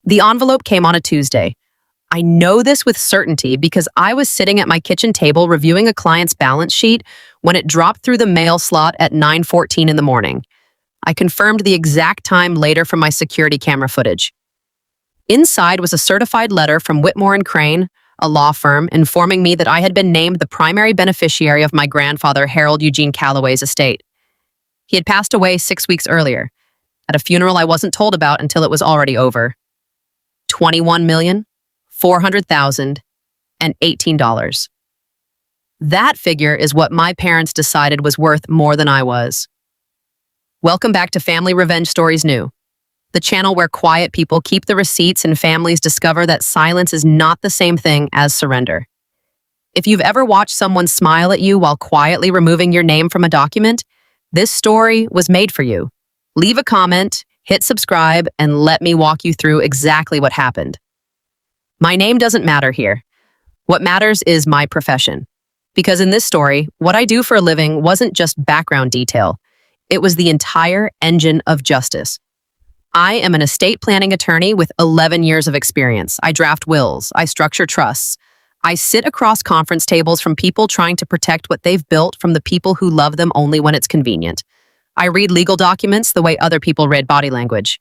The envelope came on a Tuesday. I know this with certainty because I was sitting at my kitchen table reviewing a client's balance sheet when it dropped through the mail slot at 9:14 in the morning. I confirmed the exact time later from my security camera footage. Inside was a certified letter from Whitmore and Crane, a law firm, informing me that I had been named the primary beneficiary of my grandfather, Harold Eugene Calloway's estate. He had passed away 6 weeks earlier, at a funeral I wasn't told about until it was already over. $21,400,018. That figure is what my parents decided was worth more than I was. Welcome back to Family Revenge Stories New, the channel where quiet people keep the receipts and families discover that silence is not the same thing as surrender. If you've ever watched someone smile at you while quietly removing your name from a document, this story was made for you. Leave a comment, hit subscribe, and let me walk you through exactly what happened. My name doesn't matter here. What matters is my profession. Because in this story, what I do for a living wasn't just background detail. It was the entire engine of justice. I am an estate planning attorney with 11 years of experience. I draft wills. I structure trusts. I sit across conference tables from people trying to protect what they've built from the people who love them only when it's convenient. I read legal documents the way other people read body language.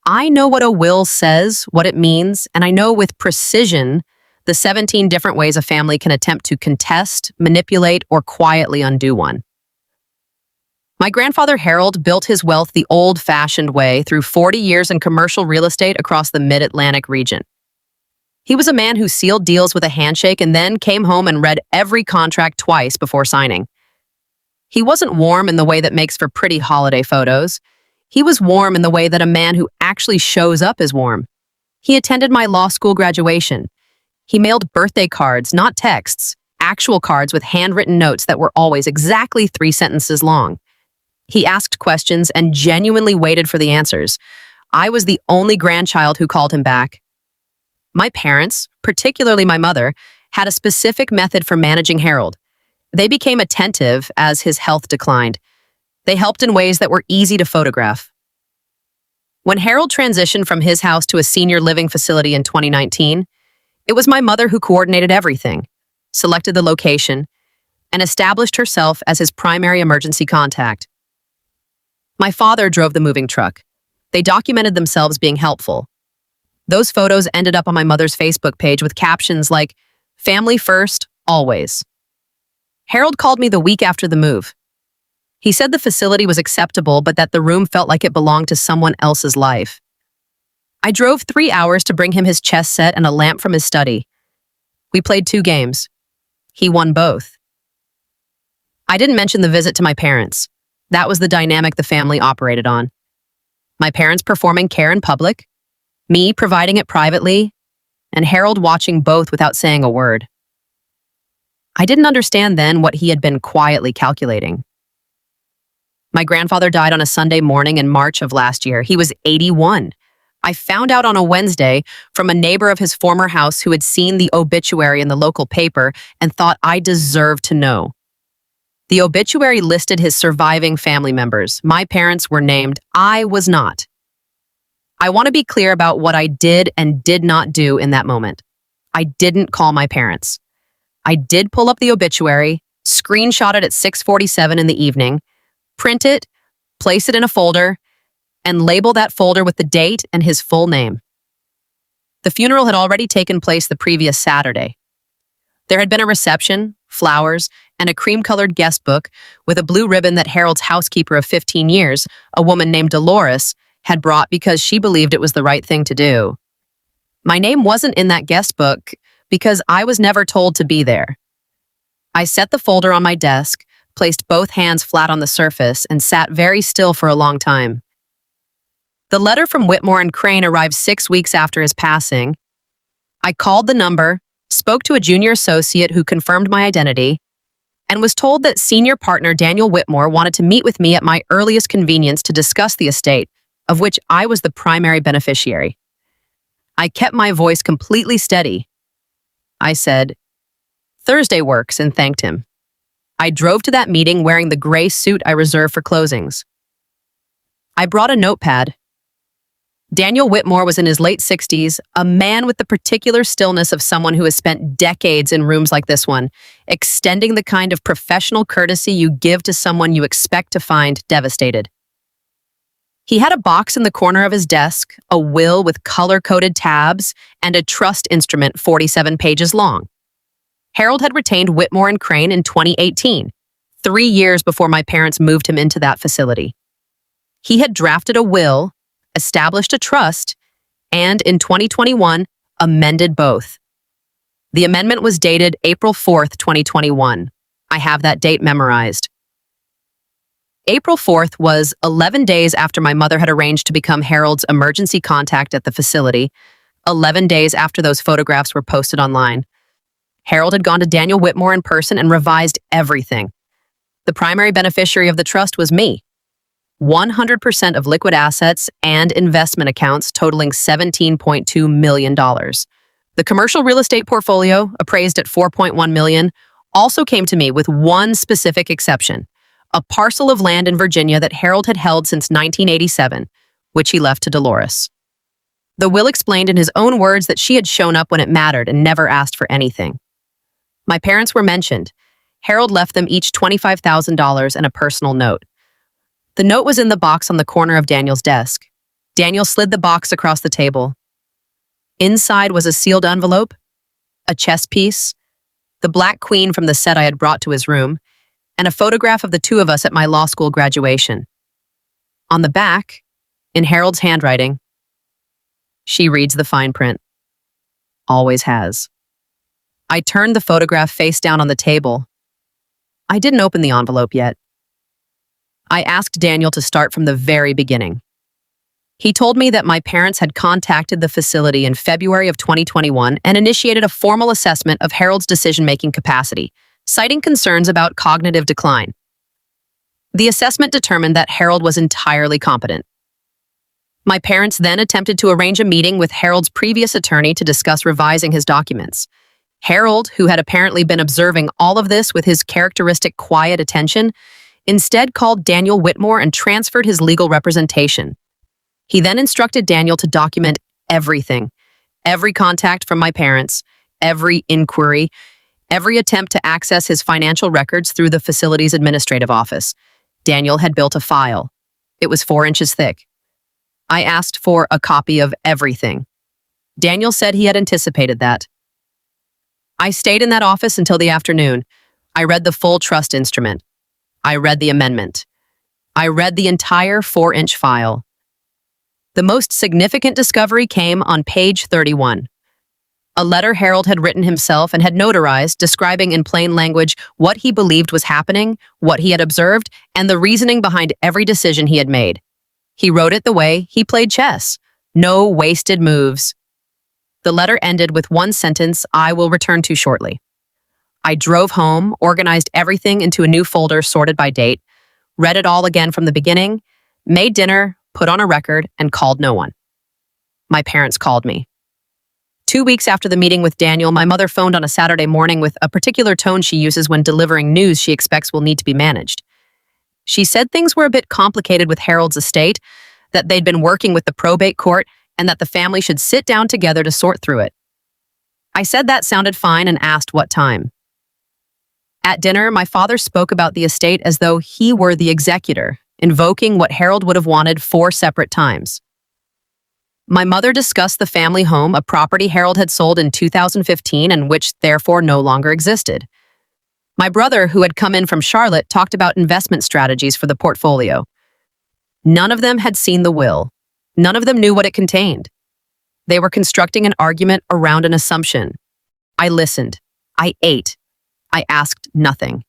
I know what a will says, what it means, and I know with precision the 17 different ways a family can attempt to contest, manipulate, or quietly undo one. My grandfather Harold built his wealth the old-fashioned way through 40 years in commercial real estate across the Mid-Atlantic region. He was a man who sealed deals with a handshake and then came home and read every contract twice before signing. He wasn't warm in the way that makes for pretty holiday photos. He was warm in the way that a man who actually shows up is warm. He attended my law school graduation. He mailed birthday cards, not texts, actual cards with handwritten notes that were always exactly 3 sentences long. He asked questions and genuinely waited for the answers. I was the only grandchild who called him back. My parents, particularly my mother, had a specific method for managing Harold. They became attentive as his health declined. They helped in ways that were easy to photograph. When Harold transitioned from his house to a senior living facility in 2019, it was my mother who coordinated everything, selected the location, and established herself as his primary emergency contact. My father drove the moving truck. They documented themselves being helpful. Those photos ended up on my mother's Facebook page with captions like, "Family first, always." Harold called me the week after the move. He said the facility was acceptable, but that the room felt like it belonged to someone else's life. I drove 3 hours to bring him his chess set and a lamp from his study. We played 2 games. He won both. I didn't mention the visit to my parents. That was the dynamic the family operated on. My parents performing care in public, me providing it privately, and Harold watching both without saying a word. I didn't understand then what he had been quietly calculating. My grandfather died on a Sunday morning in March of last year. He was 81. I found out on a Wednesday from a neighbor of his former house who had seen the obituary in the local paper and thought I deserved to know. The obituary listed his surviving family members. My parents were named. I was not. I want to be clear about what I did and did not do in that moment. I didn't call my parents. I did pull up the obituary, screenshot it at 6:47 in the evening, print it, place it in a folder, and label that folder with the date and his full name. The funeral had already taken place the previous Saturday. There had been a reception, flowers, and a cream-colored guest book with a blue ribbon that Harold's housekeeper of 15 years, a woman named Dolores, had brought because she believed it was the right thing to do. My name wasn't in that guest book because I was never told to be there. I set the folder on my desk, placed both hands flat on the surface, and sat very still for a long time. The letter from Whitmore and Crane arrived 6 weeks after his passing. I called the number, spoke to a junior associate who confirmed my identity, and was told that senior partner Daniel Whitmore wanted to meet with me at my earliest convenience to discuss the estate, of which I was the primary beneficiary. I kept my voice completely steady. I said, "Thursday works," and thanked him. I drove to that meeting wearing the gray suit I reserve for closings. I brought a notepad. Daniel Whitmore was in his late 60s, a man with the particular stillness of someone who has spent decades in rooms like this one, extending the kind of professional courtesy you give to someone you expect to find devastated. He had a box in the corner of his desk, a will with color-coded tabs, and a trust instrument 47 pages long. Harold had retained Whitmore and Crane in 2018, 3 years before my parents moved him into that facility. He had drafted a will, established a trust, and in 2021, amended both. The amendment was dated April 4th, 2021. I have that date memorized. April 4th was 11 days after my mother had arranged to become Harold's emergency contact at the facility, 11 days after those photographs were posted online. Harold had gone to Daniel Whitmore in person and revised everything. The primary beneficiary of the trust was me. 100% of liquid assets and investment accounts totaling $17.2 million. The commercial real estate portfolio, appraised at $4.1 million, also came to me with one specific exception, a parcel of land in Virginia that Harold had held since 1987, which he left to Dolores. The will explained in his own words that she had shown up when it mattered and never asked for anything. My parents were mentioned. Harold left them each $25,000 and a personal note. The note was in the box on the corner of Daniel's desk. Daniel slid the box across the table. Inside was a sealed envelope, a chess piece, the Black Queen from the set I had brought to his room, and a photograph of the two of us at my law school graduation. On the back, in Harold's handwriting, she reads the fine print. Always has. I turned the photograph face down on the table. I didn't open the envelope yet. I asked Daniel to start from the very beginning. He told me that my parents had contacted the facility in February of 2021 and initiated a formal assessment of Harold's decision-making capacity, citing concerns about cognitive decline. The assessment determined that Harold was entirely competent. My parents then attempted to arrange a meeting with Harold's previous attorney to discuss revising his documents. Harold, who had apparently been observing all of this with his characteristic quiet attention, instead called Daniel Whitmore and transferred his legal representation. He then instructed Daniel to document everything, every contact from my parents, every inquiry, every attempt to access his financial records through the facility's administrative office. Daniel had built a file. It was 4 inches thick. I asked for a copy of everything. Daniel said he had anticipated that. I stayed in that office until the afternoon. I read the full trust instrument. I read the amendment. I read the entire 4-inch file. The most significant discovery came on page 31. A letter Harold had written himself and had notarized, describing in plain language what he believed was happening, what he had observed, and the reasoning behind every decision he had made. He wrote it the way he played chess. No wasted moves. The letter ended with one sentence I will return to shortly. I drove home, organized everything into a new folder sorted by date, read it all again from the beginning, made dinner, put on a record, and called no one. My parents called me. 2 weeks after the meeting with Daniel, my mother phoned on a Saturday morning with a particular tone she uses when delivering news she expects will need to be managed. She said things were a bit complicated with Harold's estate, that they'd been working with the probate court, and that the family should sit down together to sort through it. I said that sounded fine and asked what time. At dinner, my father spoke about the estate as though he were the executor, invoking what Harold would have wanted 4 separate times. My mother discussed the family home, a property Harold had sold in 2015 and which therefore no longer existed. My brother, who had come in from Charlotte, talked about investment strategies for the portfolio. None of them had seen the will. None of them knew what it contained. They were constructing an argument around an assumption. I listened. I ate. I asked nothing.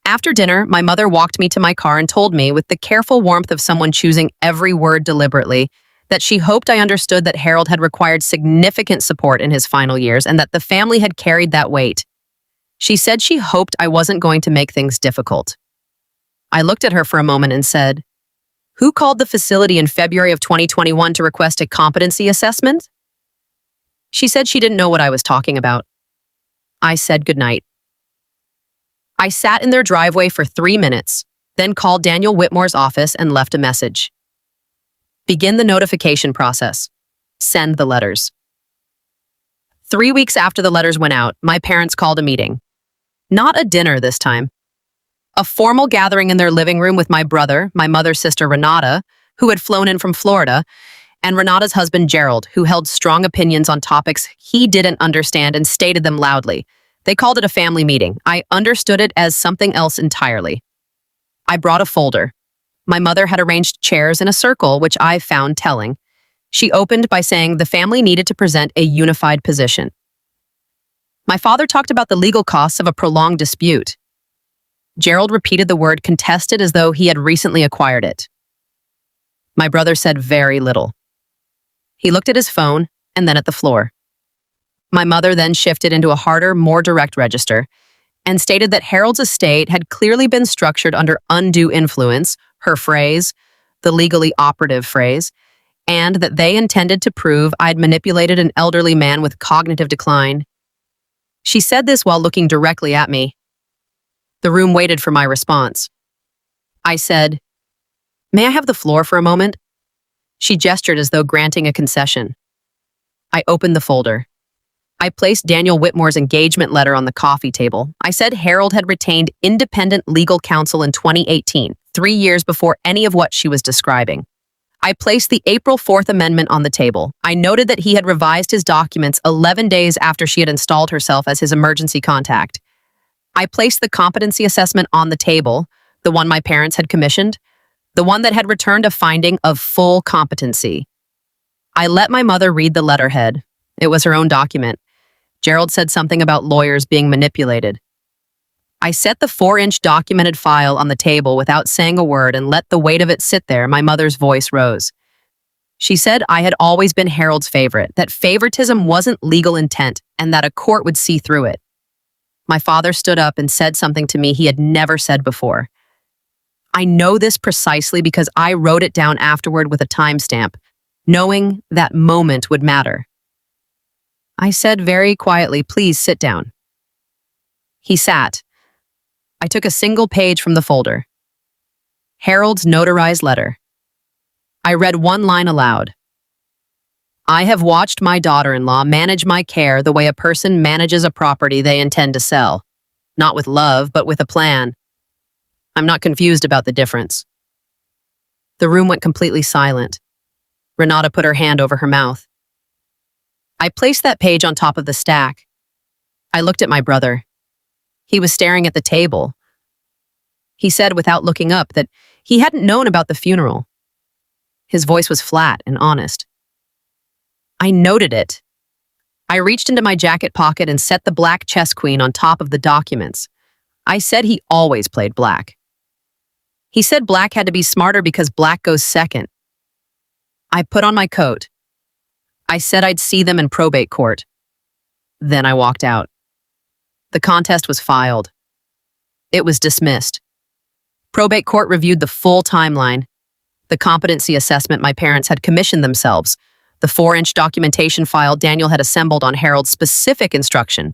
After dinner, my mother walked me to my car and told me, with the careful warmth of someone choosing every word deliberately, that she hoped I understood that Harold had required significant support in his final years and that the family had carried that weight. She said she hoped I wasn't going to make things difficult. I looked at her for a moment and said, "Who called the facility in February of 2021 to request a competency assessment?" She said she didn't know what I was talking about. I said goodnight. I sat in their driveway for 3 minutes, then called Daniel Whitmore's office and left a message. Begin the notification process. Send the letters. 3 weeks after the letters went out, my parents called a meeting. Not a dinner this time. A formal gathering in their living room with my brother, my mother's sister Renata, who had flown in from Florida, and Renata's husband Gerald, who held strong opinions on topics he didn't understand and stated them loudly. They called it a family meeting. I understood it as something else entirely. I brought a folder. My mother had arranged chairs in a circle, which I found telling. She opened by saying the family needed to present a unified position. My father talked about the legal costs of a prolonged dispute. Gerald repeated the word contested as though he had recently acquired it. My brother said very little. He looked at his phone and then at the floor. My mother then shifted into a harder, more direct register and stated that Harold's estate had clearly been structured under undue influence, her phrase, the legally operative phrase, and that they intended to prove I'd manipulated an elderly man with cognitive decline. She said this while looking directly at me. The room waited for my response. I said, "May I have the floor for a moment?" She gestured as though granting a concession. I opened the folder. I placed Daniel Whitmore's engagement letter on the coffee table. I said Harold had retained independent legal counsel in 2018, 3 years before any of what she was describing. I placed the April 4th amendment on the table. I noted that he had revised his documents 11 days after she had installed herself as his emergency contact. I placed the competency assessment on the table, the one my parents had commissioned, the one that had returned a finding of full competency. I let my mother read the letterhead. It was her own document. Gerald said something about lawyers being manipulated. I set the 4-inch documented file on the table without saying a word and let the weight of it sit there. My mother's voice rose. She said I had always been Harold's favorite, that favoritism wasn't legal intent, and that a court would see through it. My father stood up and said something to me he had never said before. I know this precisely because I wrote it down afterward with a timestamp, knowing that moment would matter. I said very quietly, "Please sit down." He sat. I took a single page from the folder. Harold's notarized letter. I read one line aloud. "I have watched my daughter-in-law manage my care the way a person manages a property they intend to sell. Not with love, but with a plan. I'm not confused about the difference." The room went completely silent. Renata put her hand over her mouth. I placed that page on top of the stack. I looked at my brother. He was staring at the table. He said without looking up that he hadn't known about the funeral. His voice was flat and honest. I noted it. I reached into my jacket pocket and set the black chess queen on top of the documents. I said he always played black. He said black had to be smarter because black goes second. I put on my coat. I said I'd see them in probate court. Then I walked out. The contest was filed. It was dismissed. Probate court reviewed the full timeline, the competency assessment my parents had commissioned themselves, the 4-inch documentation file Daniel had assembled on Harold's specific instruction,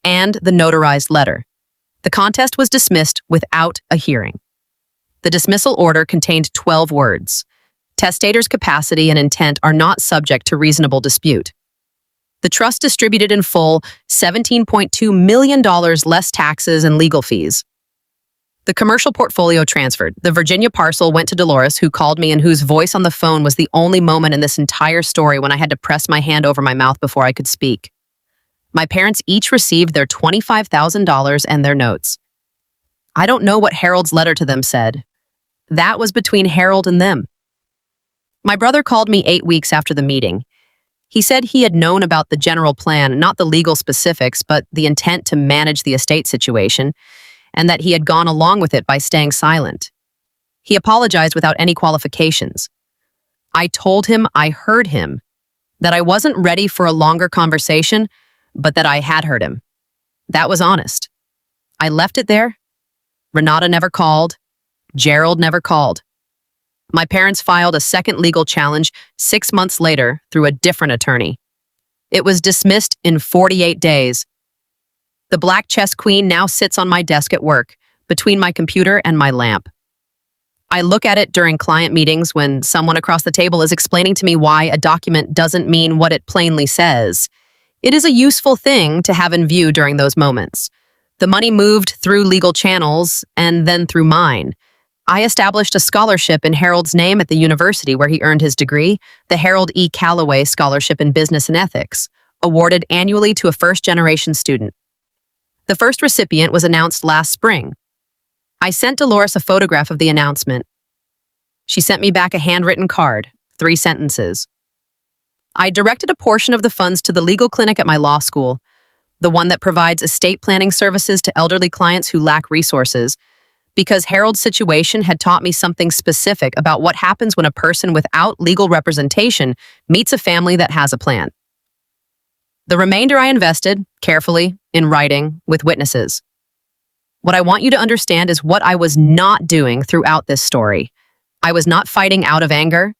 and the notarized letter. The contest was dismissed without a hearing. The dismissal order contained 12 words. Testator's capacity and intent are not subject to reasonable dispute. The trust distributed in full $17.2 million less taxes and legal fees. The commercial portfolio transferred. The Virginia parcel went to Dolores, who called me and whose voice on the phone was the only moment in this entire story when I had to press my hand over my mouth before I could speak. My parents each received their $25,000 and their notes. I don't know what Harold's letter to them said. That was between Harold and them. My brother called me 8 weeks after the meeting. He said he had known about the general plan, not the legal specifics, but the intent to manage the estate situation, and that he had gone along with it by staying silent. He apologized without any qualifications. I told him I heard him, that I wasn't ready for a longer conversation, but that I had heard him. That was honest. I left it there. Renata never called. Gerald never called. My parents filed a second legal challenge 6 months later through a different attorney. It was dismissed in 48 days. The black chess queen now sits on my desk at work, between my computer and my lamp. I look at it during client meetings when someone across the table is explaining to me why a document doesn't mean what it plainly says. It is a useful thing to have in view during those moments. The money moved through legal channels and then through mine. I established a scholarship in Harold's name at the university where he earned his degree, the Harold E. Calloway Scholarship in Business and Ethics, awarded annually to a first-generation student. The first recipient was announced last spring. I sent Dolores a photograph of the announcement. She sent me back a handwritten card, 3 sentences. I directed a portion of the funds to the legal clinic at my law school, the one that provides estate planning services to elderly clients who lack resources, because Harold's situation had taught me something specific about what happens when a person without legal representation meets a family that has a plan. The remainder I invested, carefully, in writing, with witnesses. What I want you to understand is what I was not doing throughout this story. I was not fighting out of anger.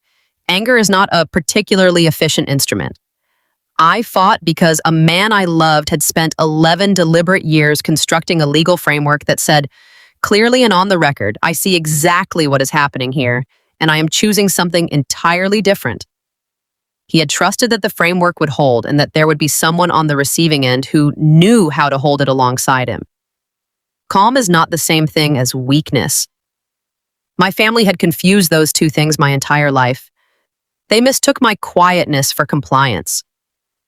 Anger is not a particularly efficient instrument. I fought because a man I loved had spent 11 deliberate years constructing a legal framework that said, clearly and on the record, I see exactly what is happening here, and I am choosing something entirely different. He had trusted that the framework would hold and that there would be someone on the receiving end who knew how to hold it alongside him. Calm is not the same thing as weakness. My family had confused those two things my entire life. They mistook my quietness for compliance.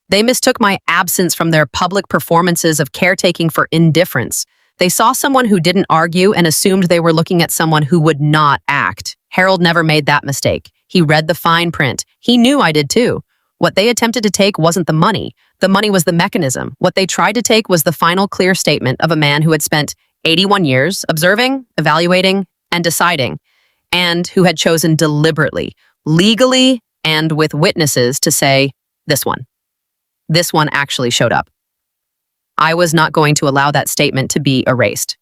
They mistook my absence from their public performances of caretaking for indifference. They saw someone who didn't argue and assumed they were looking at someone who would not act. Harold never made that mistake. He read the fine print. He knew I did too. What they attempted to take wasn't the money. The money was the mechanism. What they tried to take was the final clear statement of a man who had spent 81 years observing, evaluating, and deciding, and who had chosen deliberately, legally, and with witnesses to say, this one actually showed up. I was not going to allow that statement to be erased.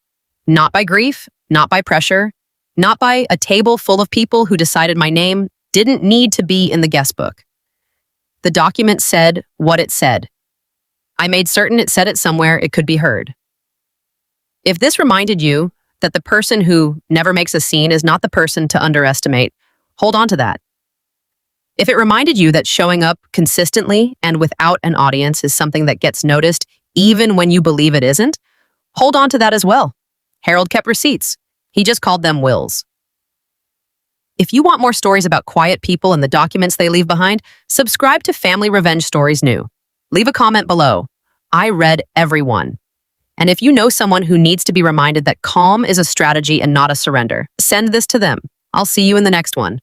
Not by grief, not by pressure, not by a table full of people who decided my name didn't need to be in the guest book. The document said what it said. I made certain it said it somewhere it could be heard. If this reminded you that the person who never makes a scene is not the person to underestimate, hold on to that. If it reminded you that showing up consistently and without an audience is something that gets noticed even when you believe it isn't, hold on to that as well. Harold kept receipts. He just called them wills. If you want more stories about quiet people and the documents they leave behind, subscribe to Family Revenge Stories New. Leave a comment below. I read every one. And if you know someone who needs to be reminded that calm is a strategy and not a surrender, send this to them. I'll see you in the next one.